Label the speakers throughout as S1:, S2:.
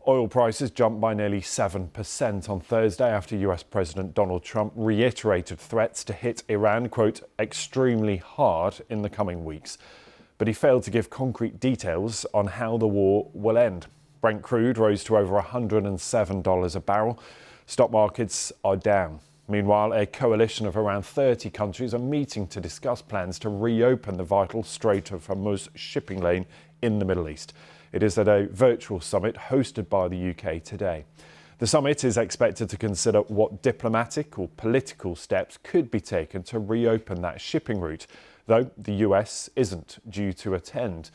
S1: Oil prices jumped by nearly 7% on Thursday after US President Donald Trump reiterated threats to hit Iran, quote, extremely hard in the coming weeks. But he failed to give concrete details on how the war will end. Brent crude rose to over $107 a barrel. Stock markets are down. Meanwhile, a coalition of around 30 countries are meeting to discuss plans to reopen the vital Strait of Hormuz shipping lane in the Middle East. It is at a virtual summit hosted by the UK today. The summit is expected to consider what diplomatic or political steps could be taken to reopen that shipping route, though the US isn't due to attend.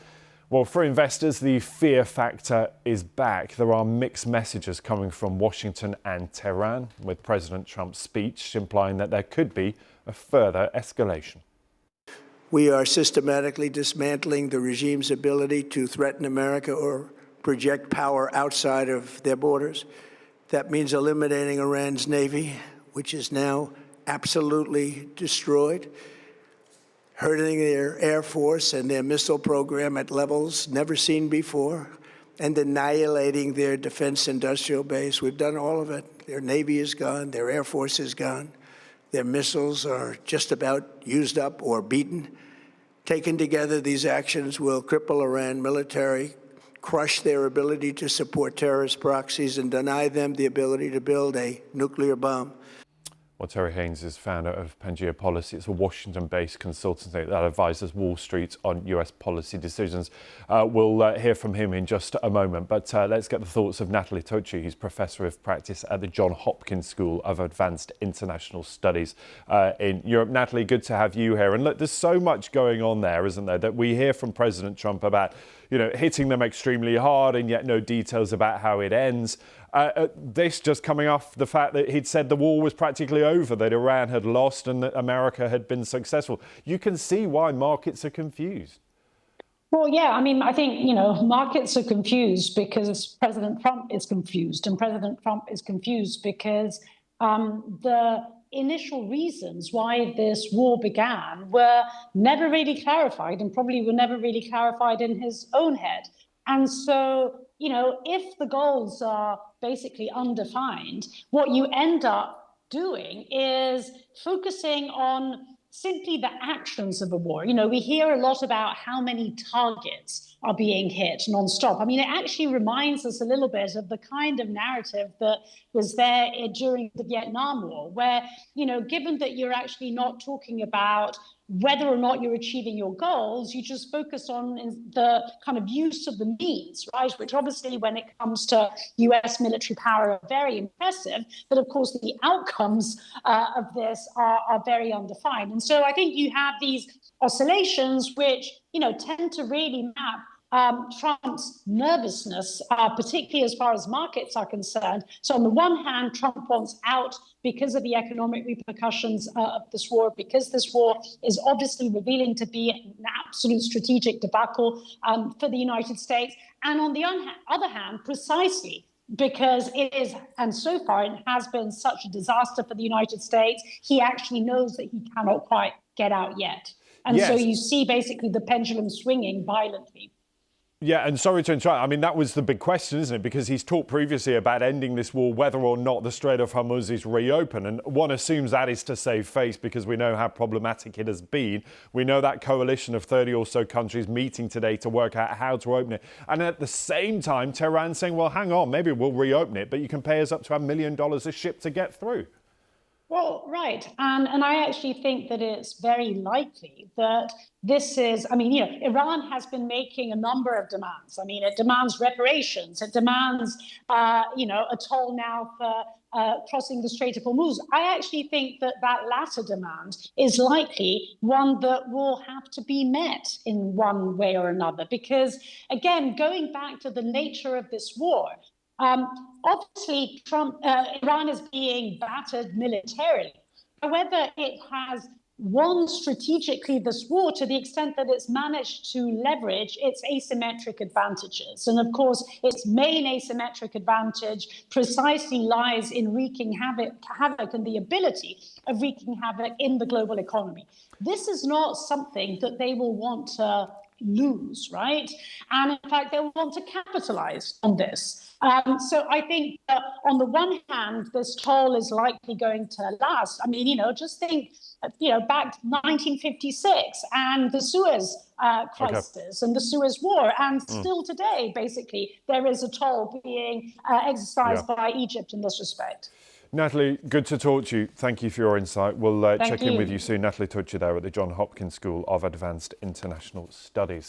S1: Well, for investors, the fear factor is back. There are mixed messages coming from Washington and Tehran, with President Trump's speech implying that there could be a further escalation.
S2: We are systematically dismantling the regime's ability to threaten America or project power outside of their borders. That means eliminating Iran's Navy, which is now absolutely destroyed, hurting their Air Force and their missile program at levels never seen before, and annihilating their defense industrial base. We've done all of it. Their Navy is gone, their Air Force is gone, their missiles are just about used up or beaten. Taken together, these actions will cripple Iran military, crush their ability to support terrorist proxies, and deny them the ability to build a nuclear bomb.
S1: Well, Terry Haynes is founder of Pangea Policy. It's a Washington-based consultancy that advises Wall Street on US policy decisions. We'll hear from him in just a moment, but let's get the thoughts of Natalie Tocci, who's Professor of Practice at the Johns Hopkins School of Advanced International Studies in Europe. Natalie, good to have you here. And look, there's so much going on there, isn't there, that we hear from President Trump about, hitting them extremely hard, and yet no details about how it ends. This just coming off the fact that he'd said the war was practically over, that Iran had lost and that America had been successful. You can see why markets are confused.
S3: Well, yeah, I think, markets are confused because President Trump is confused, and President Trump is confused because the initial reasons why this war began were never really clarified, and probably were never really clarified in his own head. And so, if the goals are basically undefined, what you end up doing is focusing on simply the actions of a war. We hear a lot about how many targets are being hit nonstop. It actually reminds us a little bit of the kind of narrative that was there during the Vietnam War, where, given that you're actually not talking about whether or not you're achieving your goals, you just focus on the kind of use of the means, right? Which obviously, when it comes to US military power, are very impressive. But of course, the outcomes of this are very undefined. And so I think you have these oscillations which, tend to really map Trump's nervousness, particularly as far as markets are concerned. So on the one hand, Trump wants out because of the economic repercussions of this war, because this war is obviously revealing to be an absolute strategic debacle for the United States. And on the other hand, precisely because it is, and so far it has been such a disaster for the United States, he actually knows that he cannot quite get out yet. And yes. So you see basically the pendulum swinging violently.
S1: Yeah, and sorry to interrupt. That was the big question, isn't it? Because he's talked previously about ending this war, whether or not the Strait of Hormuz is reopened. And one assumes that is to save face because we know how problematic it has been. We know that coalition of 30 or so countries meeting today to work out how to open it. And at the same time, Tehran saying, well, hang on, maybe we'll reopen it, but you can pay us up to $1 million a ship to get through.
S3: Well, right. And I actually think that it's very likely that this is, Iran has been making a number of demands. It demands reparations. It demands, a toll now for crossing the Strait of Hormuz. I actually think that latter demand is likely one that will have to be met in one way or another. Because, again, going back to the nature of this war, obviously, Iran is being battered militarily. However, it has won strategically this war to the extent that it's managed to leverage its asymmetric advantages. And of course, its main asymmetric advantage precisely lies in wreaking havoc and the ability of wreaking havoc in the global economy. This is not something that they will want to lose, right? And in fact, they'll want to capitalize on this. So I think that on the one hand, this toll is likely going to last. I mean, just think, back to 1956 and the Suez crisis and the Suez War. And still today, basically, there is a toll being exercised by Egypt in this respect.
S1: Natalie, good to talk to you. Thank you for your insight. We'll check in with you soon. Natalie Tucci there at the Johns Hopkins School of Advanced International Studies.